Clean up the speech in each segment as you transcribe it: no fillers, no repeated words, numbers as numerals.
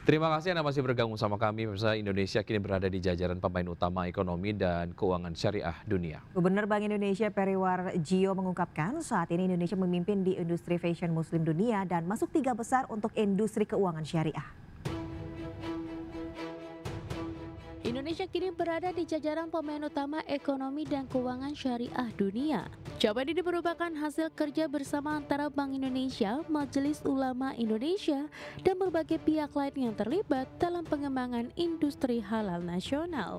Terima kasih Anda masih bergabung sama kami. Pemirsa, Indonesia kini berada di jajaran pemain utama ekonomi dan keuangan syariah dunia. Gubernur Bank Indonesia Periwar Jio mengungkapkan saat ini Indonesia memimpin di industri fashion muslim dunia dan masuk 3 besar untuk industri keuangan syariah. Indonesia kini berada di jajaran pemain utama ekonomi dan keuangan syariah dunia. Capaian ini merupakan hasil kerja bersama antara Bank Indonesia, Majelis Ulama Indonesia, dan berbagai pihak lain yang terlibat dalam pengembangan industri halal nasional.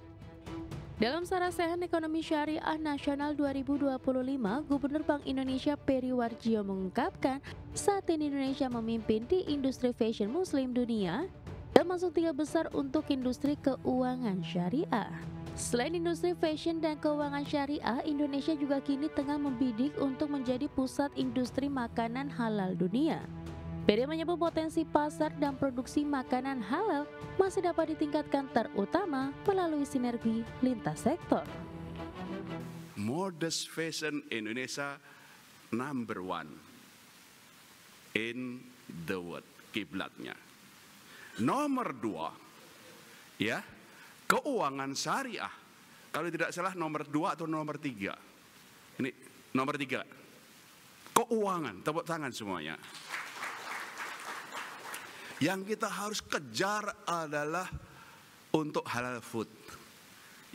Dalam Sarasehan Ekonomi Syariah Nasional 2025, Gubernur Bank Indonesia Peri Warjio mengungkapkan saat ini Indonesia memimpin di industri fashion muslim dunia dan masuk 3 besar untuk industri keuangan syariah. Selain industri fashion dan keuangan syariah, Indonesia juga kini tengah membidik untuk menjadi pusat industri makanan halal dunia. Peri menyebut potensi pasar dan produksi makanan halal masih dapat ditingkatkan terutama melalui sinergi lintas sektor. Modest fashion Indonesia number 1 in the world, kiblatnya. Nomor 2, ya, keuangan syariah. Kalau tidak salah nomor 2 atau nomor 3. Ini nomor 3. Keuangan, tepuk tangan semuanya. Yang kita harus kejar adalah untuk halal food.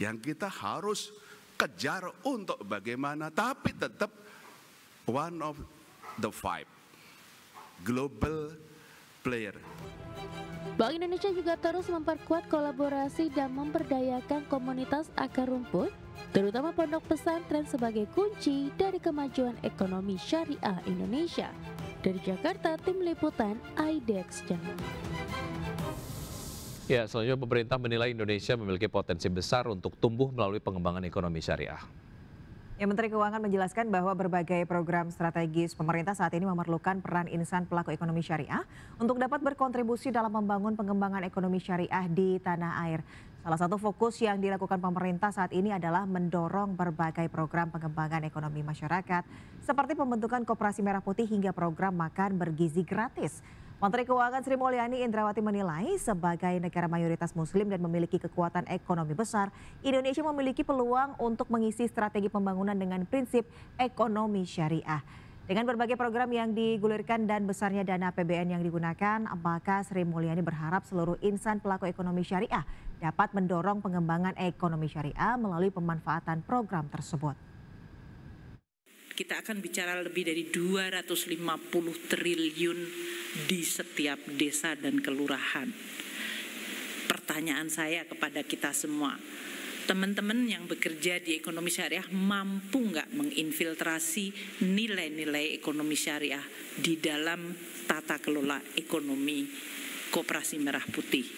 Yang kita harus kejar untuk bagaimana, tapi tetap one of the 5 global player. Bank Indonesia juga terus memperkuat kolaborasi dan memberdayakan komunitas akar rumput, terutama pondok pesantren sebagai kunci dari kemajuan ekonomi syariah Indonesia. Dari Jakarta, Tim Liputan IDX Channel. Ya, selanjutnya pemerintah menilai Indonesia memiliki potensi besar untuk tumbuh melalui pengembangan ekonomi syariah. Menteri Keuangan menjelaskan bahwa berbagai program strategis pemerintah saat ini memerlukan peran insan pelaku ekonomi syariah untuk dapat berkontribusi dalam membangun pengembangan ekonomi syariah di tanah air. Salah satu fokus yang dilakukan pemerintah saat ini adalah mendorong berbagai program pengembangan ekonomi masyarakat seperti pembentukan Koperasi Merah Putih hingga program makan bergizi gratis. Menteri Keuangan Sri Mulyani Indrawati menilai sebagai negara mayoritas muslim dan memiliki kekuatan ekonomi besar, Indonesia memiliki peluang untuk mengisi strategi pembangunan dengan prinsip ekonomi syariah. Dengan berbagai program yang digulirkan dan besarnya dana APBN yang digunakan, maka Sri Mulyani berharap seluruh insan pelaku ekonomi syariah dapat mendorong pengembangan ekonomi syariah melalui pemanfaatan program tersebut. Kita akan bicara lebih dari 250 triliun di setiap desa dan kelurahan. Pertanyaan saya kepada kita semua, teman-teman yang bekerja di ekonomi syariah mampu nggak menginfiltrasi nilai-nilai ekonomi syariah di dalam tata kelola ekonomi Koperasi Merah Putih?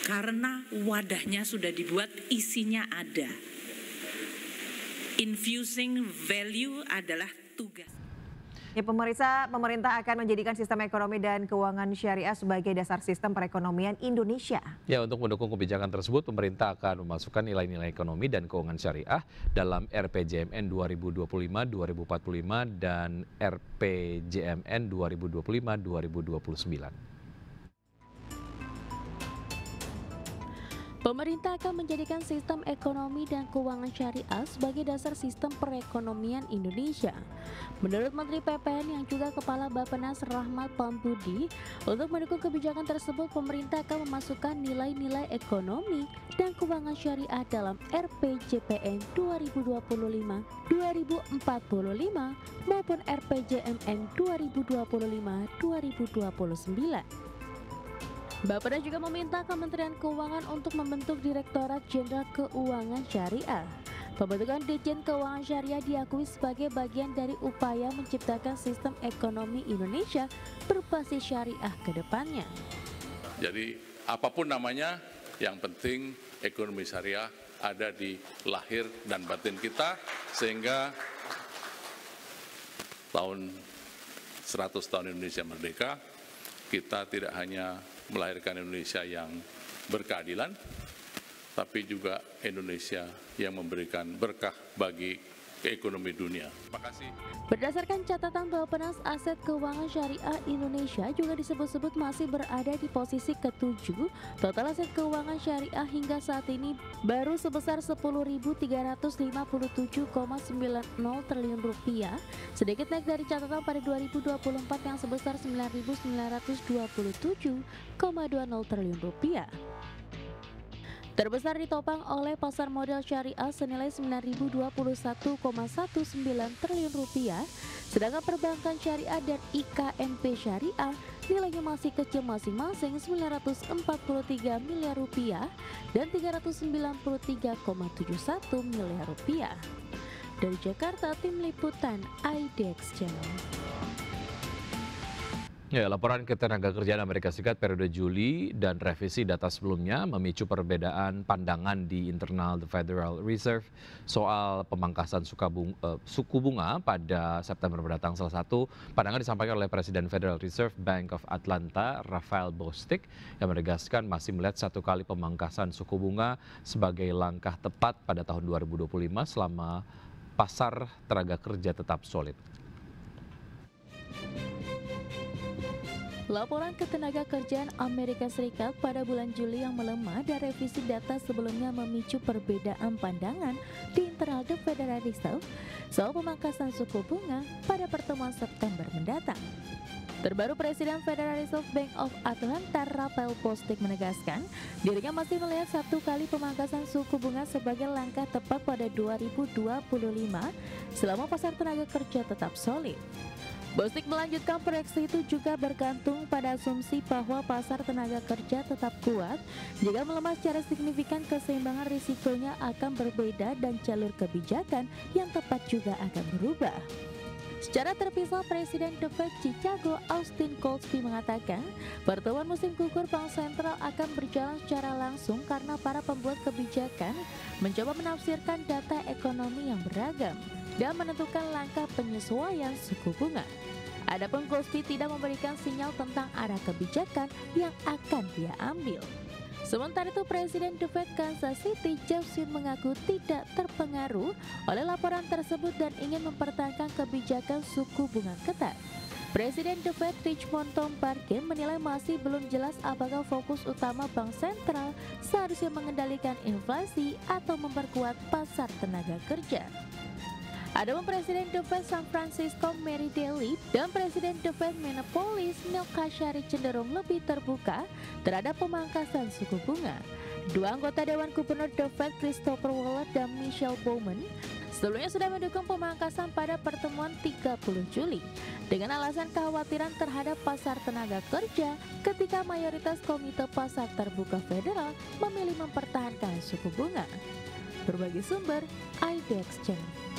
Karena wadahnya sudah dibuat, isinya ada. Infusing value adalah tugas. Ya, pemerintah akan menjadikan sistem ekonomi dan keuangan syariah sebagai dasar sistem perekonomian Indonesia. Ya, untuk mendukung kebijakan tersebut, pemerintah akan memasukkan nilai-nilai ekonomi dan keuangan syariah dalam RPJMN 2025-2045 dan RPJMN 2025-2029. Pemerintah akan menjadikan sistem ekonomi dan keuangan syariah sebagai dasar sistem perekonomian Indonesia. Menurut Menteri PPN yang juga Kepala Bappenas Rahmat Pambudi, untuk mendukung kebijakan tersebut pemerintah akan memasukkan nilai-nilai ekonomi dan keuangan syariah dalam RPJPN 2025-2045 maupun RPJMN 2025-2029. Bappenas juga meminta Kementerian Keuangan untuk membentuk Direktorat Jenderal Keuangan Syariah. Pembentukan Ditjen Keuangan Syariah diakui sebagai bagian dari upaya menciptakan sistem ekonomi Indonesia berbasis syariah ke depannya. Jadi apapun namanya, yang penting ekonomi syariah ada di lahir dan batin kita, sehingga tahun 100 tahun Indonesia Merdeka, kita tidak hanya melahirkan Indonesia yang berkeadilan, tapi juga Indonesia yang memberikan berkah bagi ke ekonomi dunia. Terima kasih. Berdasarkan catatan Bappenas, aset keuangan syariah Indonesia juga disebut-sebut masih berada di posisi ke-7. Total aset keuangan syariah hingga saat ini baru sebesar 10.357,90 triliun rupiah, sedikit naik dari catatan pada 2024 yang sebesar 9.927,20 triliun rupiah. Terbesar ditopang oleh pasar modal syariah senilai 9.021,19 triliun rupiah, sedangkan perbankan syariah dan IKNP syariah nilainya masih kecil masing-masing 943 miliar rupiah dan 393,71 miliar rupiah. Dari Jakarta, tim liputan IDX Channel. Ya, laporan Ketenagakerjaan Amerika Serikat periode Juli dan revisi data sebelumnya memicu perbedaan pandangan di internal The Federal Reserve soal pemangkasan suku bunga pada September mendatang. Salah satu pandangan disampaikan oleh Presiden Federal Reserve Bank of Atlanta, Raphael Bostic, yang menegaskan masih melihat satu kali pemangkasan suku bunga sebagai langkah tepat pada tahun 2025 selama pasar tenaga kerja tetap solid. Laporan Ketenagakerjaan Amerika Serikat pada bulan Juli yang melemah dan revisi data sebelumnya memicu perbedaan pandangan di internal The Federal Reserve soal pemangkasan suku bunga pada pertemuan September mendatang. Terbaru Presiden Federal Reserve Bank of Atlanta, Raphael Bostic, menegaskan dirinya masih melihat satu kali pemangkasan suku bunga sebagai langkah tepat pada 2025 selama pasar tenaga kerja tetap solid. Bostic melanjutkan proyeksi itu juga bergantung pada asumsi bahwa pasar tenaga kerja tetap kuat. Jika melemah secara signifikan, keseimbangan risikonya akan berbeda dan jalur kebijakan yang tepat juga akan berubah. Secara terpisah, Presiden The Fed Chicago Austin Goolsbee mengatakan pertemuan musim gugur Bank Sentral akan berjalan secara langsung karena para pembuat kebijakan mencoba menafsirkan data ekonomi yang beragam dan menentukan langkah penyesuaian suku bunga. Adapun Goolsbee tidak memberikan sinyal tentang arah kebijakan yang akan dia ambil. Sementara itu, Presiden The Fed Kansas City, Jeff Zients, mengaku tidak terpengaruh oleh laporan tersebut dan ingin mempertahankan kebijakan suku bunga ketat. Presiden The Fed Richmond Tom Barkin menilai masih belum jelas apakah fokus utama Bank Sentral seharusnya mengendalikan inflasi atau memperkuat pasar tenaga kerja. Adapun Presiden The Fed San Francisco Mary Daly dan Presiden The Fed Minneapolis Neil Kashari cenderung lebih terbuka terhadap pemangkasan suku bunga. Dua anggota Dewan Gubernur The Fed, Christopher Waller dan Michelle Bowman, sebelumnya sudah mendukung pemangkasan pada pertemuan 30 Juli dengan alasan kekhawatiran terhadap pasar tenaga kerja ketika mayoritas Komite Pasar Terbuka Federal memilih mempertahankan suku bunga. Berbagai sumber, IDX Channel.